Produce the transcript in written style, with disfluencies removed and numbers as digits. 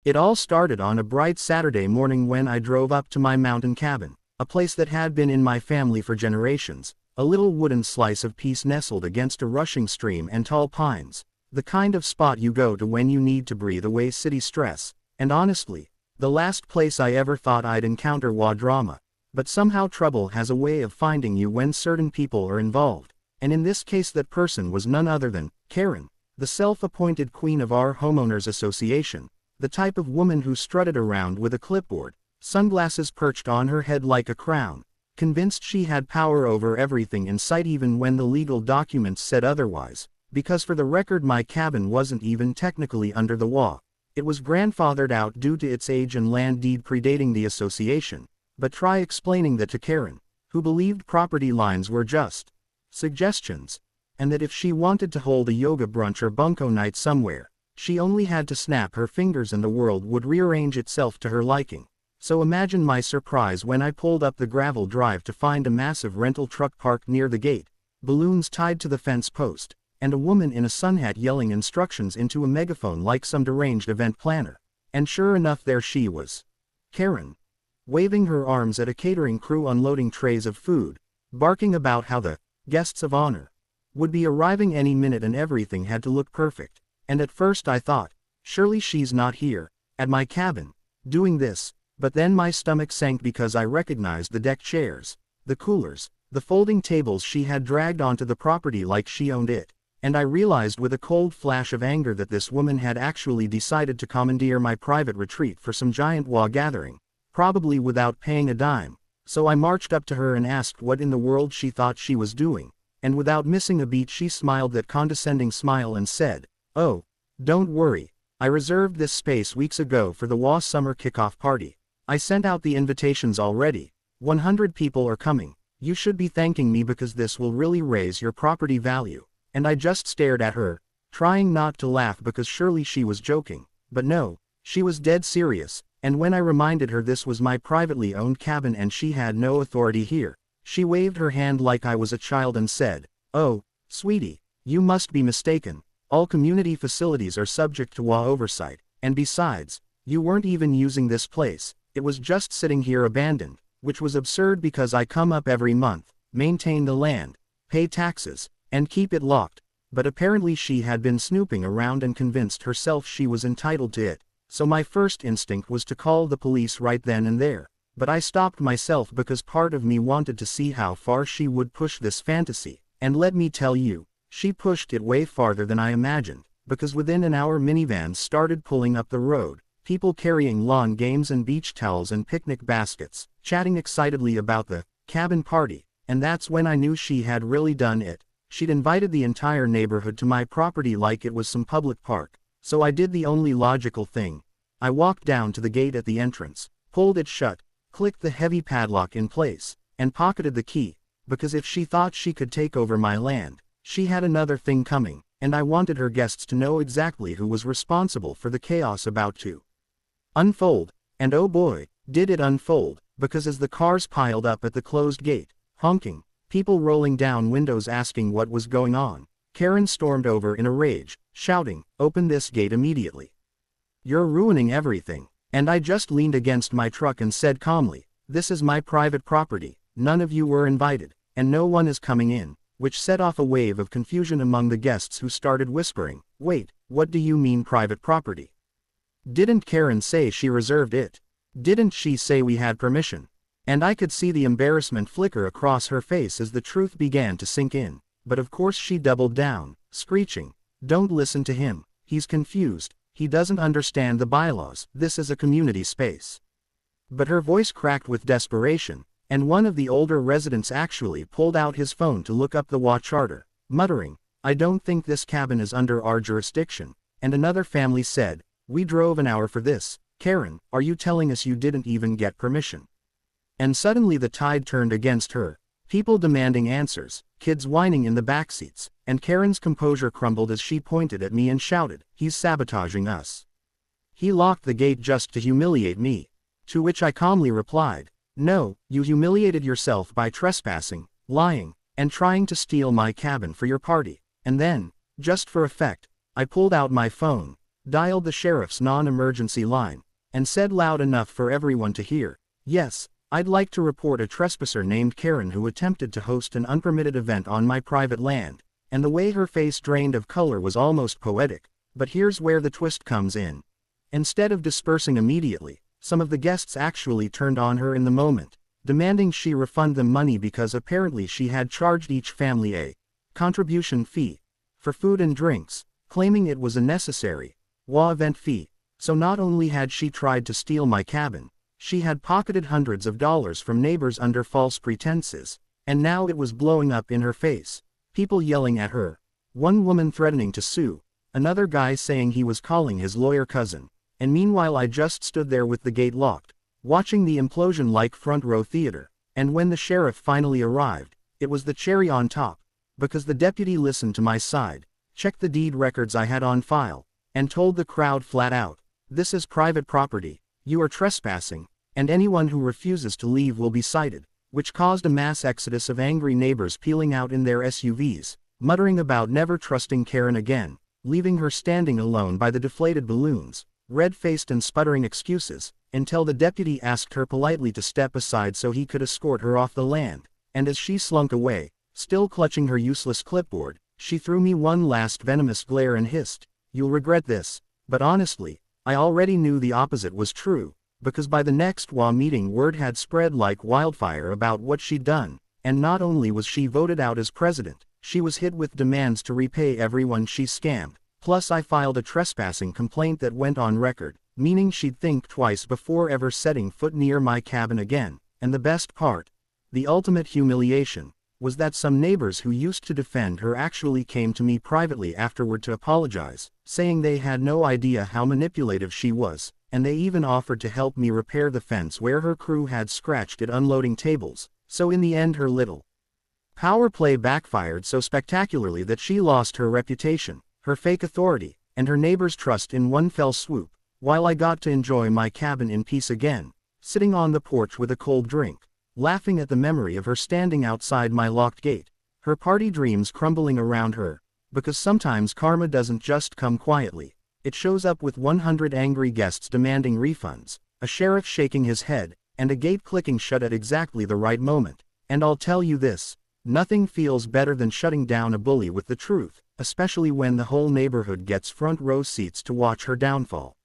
It all started on a bright Saturday morning when I drove up to my mountain cabin, a place that had been in my family for generations, a little wooden slice of peace nestled against a rushing stream and tall pines, the kind of spot you go to when you need to breathe away city stress, and honestly, the last place I ever thought I'd encounter drama. But somehow trouble has a way of finding you when certain people are involved, and in this case that person was none other than Karen, the self-appointed queen of our homeowners association, the type of woman who strutted around with a clipboard, sunglasses perched on her head like a crown, convinced she had power over everything in sight even when the legal documents said otherwise, because for the record my cabin wasn't even technically under the law. It was grandfathered out due to its age and land deed predating the association, but try explaining that to Karen, who believed property lines were just suggestions, and that if she wanted to hold a yoga brunch or bunko night somewhere, she only had to snap her fingers and the world would rearrange itself to her liking. So imagine my surprise when I pulled up the gravel drive to find a massive rental truck parked near the gate, balloons tied to the fence post, and a woman in a sun hat yelling instructions into a megaphone like some deranged event planner. And sure enough there she was. Karen, waving her arms at a catering crew unloading trays of food, barking about how the guests of honor would be arriving any minute and everything had to look perfect. And at first I thought, surely she's not here, at my cabin, doing this, but then my stomach sank because I recognized the deck chairs, the coolers, the folding tables she had dragged onto the property like she owned it, and I realized with a cold flash of anger that this woman had actually decided to commandeer my private retreat for some giant gathering, probably without paying a dime. So I marched up to her and asked what in the world she thought she was doing, and without missing a beat she smiled that condescending smile and said, "Oh, don't worry, I reserved this space weeks ago for the summer kickoff party. I sent out the invitations already, 100 people are coming, you should be thanking me because this will really raise your property value." And I just stared at her, trying not to laugh because surely she was joking, but no, she was dead serious, and when I reminded her this was my privately owned cabin and she had no authority here, she waved her hand like I was a child and said, "Oh, sweetie, you must be mistaken. All community facilities are subject to oversight, and besides, you weren't even using this place, it was just sitting here abandoned," which was absurd because I come up every month, maintain the land, pay taxes, and keep it locked, but apparently she had been snooping around and convinced herself she was entitled to it, so my first instinct was to call the police right then and there, but I stopped myself because part of me wanted to see how far she would push this fantasy, and let me tell you, she pushed it way farther than I imagined, because within an hour minivans started pulling up the road, people carrying lawn games and beach towels and picnic baskets, chatting excitedly about the cabin party, and that's when I knew she had really done it. She'd invited the entire neighborhood to my property like it was some public park, so I did the only logical thing. I walked down to the gate at the entrance, pulled it shut, clicked the heavy padlock in place, and pocketed the key, because if she thought she could take over my land, she had another thing coming, and I wanted her guests to know exactly who was responsible for the chaos about to unfold, and oh boy, did it unfold, because as the cars piled up at the closed gate, honking, people rolling down windows asking what was going on, Karen stormed over in a rage, shouting, "Open this gate immediately. You're ruining everything." And I just leaned against my truck and said calmly, "This is my private property, none of you were invited, and no one is coming in," which set off a wave of confusion among the guests who started whispering, "Wait, what do you mean private property? Didn't Karen say she reserved it? Didn't she say we had permission?" And I could see the embarrassment flicker across her face as the truth began to sink in, but of course she doubled down, screeching, "Don't listen to him, he's confused, he doesn't understand the bylaws, this is a community space." But her voice cracked with desperation, and one of the older residents actually pulled out his phone to look up the charter, muttering, "I don't think this cabin is under our jurisdiction," and another family said, "We drove an hour for this, Karen, are you telling us you didn't even get permission?" And suddenly the tide turned against her, people demanding answers, kids whining in the backseats, and Karen's composure crumbled as she pointed at me and shouted, "He's sabotaging us. He locked the gate just to humiliate me." To which I calmly replied, "No, you humiliated yourself by trespassing, lying, and trying to steal my cabin for your party." And then, just for effect, I pulled out my phone, dialed the sheriff's non-emergency line, and said loud enough for everyone to hear, "Yes, I'd like to report a trespasser named Karen who attempted to host an unpermitted event on my private land," and the way her face drained of color was almost poetic. But here's where the twist comes in. Instead of dispersing immediately, some of the guests actually turned on her in the moment, demanding she refund them money because apparently she had charged each family a contribution fee for food and drinks, claiming it was a necessary HOA event fee. So not only had she tried to steal my cabin, she had pocketed hundreds of dollars from neighbors under false pretenses, and now it was blowing up in her face. People yelling at her, one woman threatening to sue, another guy saying he was calling his lawyer cousin, and meanwhile I just stood there with the gate locked, watching the implosion like front row theater. And when the sheriff finally arrived, it was the cherry on top, because the deputy listened to my side, checked the deed records I had on file, and told the crowd flat out, "This is private property, you are trespassing, and anyone who refuses to leave will be cited," which caused a mass exodus of angry neighbors peeling out in their SUVs, muttering about never trusting Karen again, leaving her standing alone by the deflated balloons, red-faced and sputtering excuses, until the deputy asked her politely to step aside so he could escort her off the land. And as she slunk away, still clutching her useless clipboard, she threw me one last venomous glare and hissed, "You'll regret this." But honestly, I already knew the opposite was true, because by the next HOA meeting word had spread like wildfire about what she'd done, and not only was she voted out as president, she was hit with demands to repay everyone she scammed. Plus I filed a trespassing complaint that went on record, meaning she'd think twice before ever setting foot near my cabin again. And the best part, the ultimate humiliation, was that some neighbors who used to defend her actually came to me privately afterward to apologize, saying they had no idea how manipulative she was, and they even offered to help me repair the fence where her crew had scratched it unloading tables. So in the end her little power play backfired so spectacularly that she lost her reputation, her fake authority, and her neighbors' trust in one fell swoop, while I got to enjoy my cabin in peace again, sitting on the porch with a cold drink, laughing at the memory of her standing outside my locked gate, her party dreams crumbling around her, because sometimes karma doesn't just come quietly, it shows up with 100 angry guests demanding refunds, a sheriff shaking his head, and a gate clicking shut at exactly the right moment. And I'll tell you this, nothing feels better than shutting down a bully with the truth, especially when the whole neighborhood gets front row seats to watch her downfall.